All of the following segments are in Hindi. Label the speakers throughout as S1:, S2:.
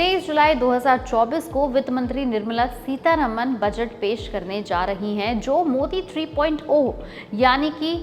S1: 23 जुलाई 2024 को वित्त मंत्री निर्मला सीतारमण बजट पेश करने जा रही हैं, जो मोदी 3.0 यानी कि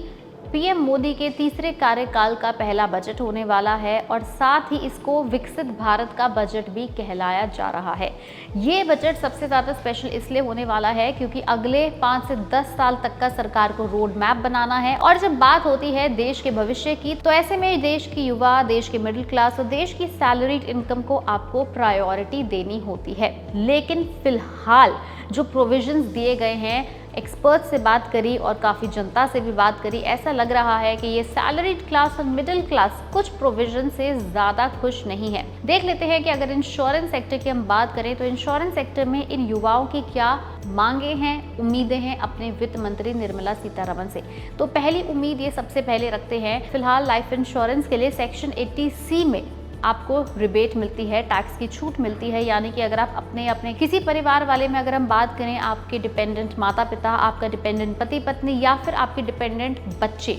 S1: पीएम मोदी के तीसरे कार्यकाल का पहला बजट होने वाला है और साथ ही इसको विकसित भारत का बजट भी कहलाया जा रहा है। ये बजट सबसे ज़्यादा स्पेशल इसलिए होने वाला है क्योंकि अगले 5 से 10 साल तक का सरकार को रोड मैप बनाना है और जब बात होती है देश के भविष्य की, तो ऐसे में देश की युवा, देश के मिडिल क्लास और देश की सैलरीड इनकम को आपको प्रायोरिटी देनी होती है। लेकिन फिलहाल जो प्रोविजंस दिए गए हैं, एक्सपर्ट से बात करी और काफ़ी जनता से भी बात करी, ऐसा लग रहा है कि ये सैलरीड क्लास और मिडिल क्लास कुछ प्रोविजन से ज़्यादा खुश नहीं है। देख लेते हैं कि अगर इंश्योरेंस सेक्टर की हम बात करें तो इंश्योरेंस सेक्टर में इन युवाओं की क्या मांगे हैं, उम्मीदें हैं अपने वित्त मंत्री निर्मला सीतारमण से। तो पहली उम्मीद ये सबसे पहले रखते हैं, फिलहाल लाइफ इंश्योरेंस के लिए सेक्शन 80C में आपको रिबेट मिलती है, टैक्स की छूट मिलती है। यानी कि अगर आप अपने किसी परिवार वाले में अगर हम बात करें, आपके डिपेंडेंट माता पिता, आपका डिपेंडेंट पति पत्नी या फिर आपके डिपेंडेंट बच्चे,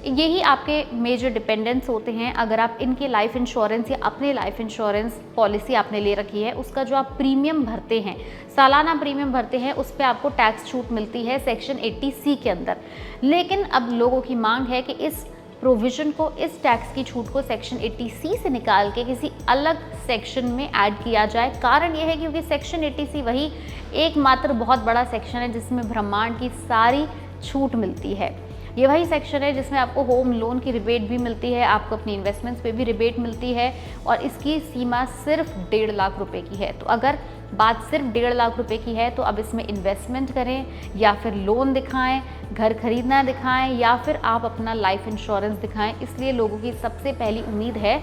S1: यही आपके मेजर डिपेंडेंट्स होते हैं। अगर आप इनके लाइफ इंश्योरेंस या अपने लाइफ इंश्योरेंस पॉलिसी आपने ले रखी है, उसका जो आप प्रीमियम भरते हैं, सालाना प्रीमियम भरते हैं, उस पर आपको टैक्स छूट मिलती है सेक्शन 80C के अंदर। लेकिन अब लोगों की मांग है कि इस प्रोविजन को, इस टैक्स की छूट को सेक्शन 80C से निकाल के किसी अलग सेक्शन में ऐड किया जाए। कारण यह है क्योंकि सेक्शन 80C वही एकमात्र बहुत बड़ा सेक्शन है जिसमें ब्रह्मांड की सारी छूट मिलती है। ये वही सेक्शन है जिसमें आपको होम लोन की रिबेट भी मिलती है, आपको अपनी इन्वेस्टमेंट्स पे भी रिबेट मिलती है और इसकी सीमा सिर्फ 1.5 लाख रुपए की है। तो अगर बात सिर्फ 1.5 लाख रुपए की है तो अब इसमें इन्वेस्टमेंट करें या फिर लोन दिखाएं, घर खरीदना दिखाएं या फिर आप अपना लाइफ इंश्योरेंस दिखाएं। इसलिए लोगों की सबसे पहली उम्मीद है,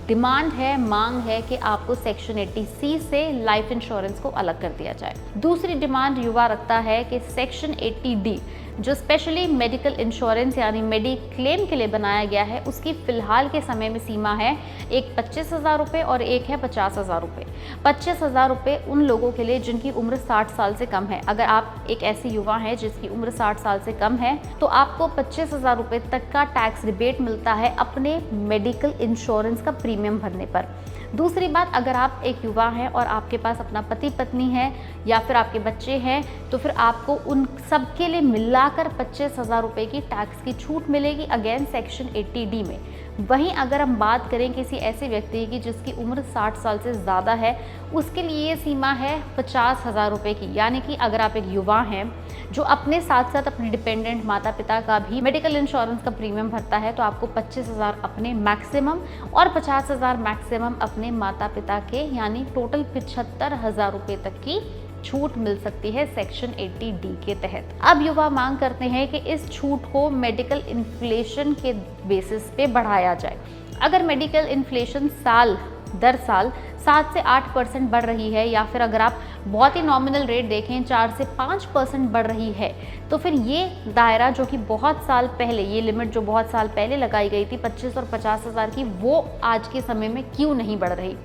S1: डिमांड है, मांग है कि आपको सेक्शन 80C से लाइफ इंश्योरेंस को अलग कर दिया जाए। दूसरी डिमांड युवा रखता है कि सेक्शन 80D जो स्पेशली मेडिकल इंश्योरेंस यानी मेडिक्लेम के लिए बनाया गया है, उसकी फ़िलहाल के समय में सीमा है, एक 25,000 रुपये और एक है 50,000 रुपये। 25,000 रुपये उन लोगों के लिए जिनकी उम्र 60 साल से कम है। अगर आप एक ऐसी युवा हैं जिसकी उम्र 60 साल से कम है तो आपको 25,000 रुपये तक का टैक्स रिबेट मिलता है अपने मेडिकल इंश्योरेंस का प्रीमियम भरने पर। दूसरी बात, अगर आप एक युवा हैं और आपके पास अपना पति पत्नी है या फिर आपके बच्चे हैं, तो फिर आपको उन सब के लिए मिलाकर 25,000 रुपये की टैक्स की छूट मिलेगी अगेन सेक्शन 80D में। वहीं अगर हम बात करें किसी ऐसे व्यक्ति की जिसकी उम्र 60 साल से ज़्यादा है, उसके लिए ये सीमा है 50,000 रुपये की। यानी कि अगर आप एक युवा हैं जो अपने साथ साथ अपने डिपेंडेंट माता पिता का भी मेडिकल इंश्योरेंस का प्रीमियम भरता है, तो आपको 25,000 अपने मैक्सिमम और 50,000 मैक्सिमम अपने माता पिता के, यानी टोटल 75,000 रुपये तक की छूट मिल सकती है सेक्शन 80D के तहत। अब युवा मांग करते हैं कि इस छूट को मेडिकल इन्फ्लेशन के बेसिस पे बढ़ाया जाए। अगर मेडिकल इन्फ्लेशन साल दर साल 7 से 8% बढ़ रही है या फिर अगर आप बहुत ही नॉमिनल रेट देखें 4 से 5% बढ़ रही है, तो फिर ये दायरा जो कि बहुत साल पहले, ये लिमिट जो बहुत साल पहले लगाई गई थी 25 और 50,000 की, वो आज के समय में क्यों नहीं बढ़ रही।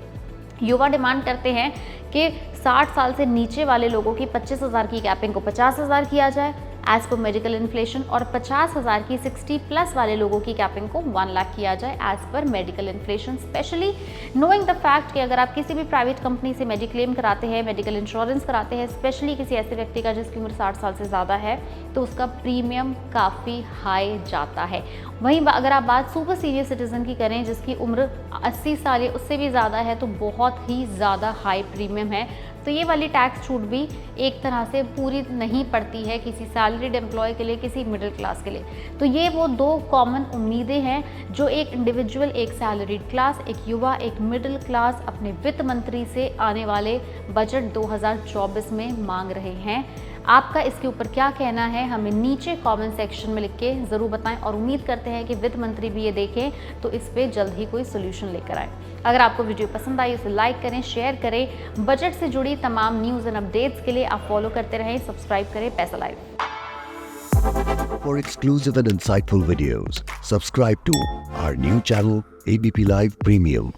S1: युवा डिमांड करते हैं कि 60 साल से नीचे वाले लोगों की 25,000 की कैपिंग को 50,000 किया जाए एज पर मेडिकल इन्फ्लेशन और 50,000 की 60+ वाले लोगों की कैपिंग को 1 लाख किया जाए as per medical inflation. Specially knowing the fact कि अगर आप किसी भी प्राइवेट कंपनी से मेडिक्लेम कराते हैं, मेडिकल इंश्योरेंस कराते हैं, स्पेशली किसी ऐसे व्यक्ति का जिसकी उम्र 60 साल से ज़्यादा है, तो उसका प्रीमियम काफ़ी हाई जाता है। वहीं अगर आप बात सुपर सीनियर सिटीज़न की करें जिसकी उम्र 80 साल या उससे भी ज़्यादा है, तो बहुत ही ज़्यादा हाई प्रीमियम है। तो ये वाली टैक्स छूट भी एक तरह से पूरी नहीं पड़ती है किसी सैलरीड एम्प्लॉय के लिए, किसी मिडिल क्लास के लिए। तो ये वो 2 कॉमन उम्मीदें हैं जो एक इंडिविजुअल, एक सैलरीड क्लास, एक युवा, एक मिडिल क्लास अपने वित्त मंत्री से आने वाले बजट 2024 में मांग रहे हैं। आपका इसके ऊपर क्या कहना है, हमें नीचे कमेंट सेक्शन में लिख के ज़रूर बताएं और उम्मीद करते हैं कि वित्त मंत्री भी ये देखें तो इस पे जल्द ही कोई सोल्यूशन लेकर आए। अगर आपको वीडियो पसंद आई उसे लाइक करें, शेयर करें। बजट से जुड़ी तमाम न्यूज़ एंड अपडेट्स के लिए आप फॉलो करते रहें, सब्सक्राइब करें पैसा live.
S2: For exclusive and insightful videos, subscribe to our new channel ABP Live Premium.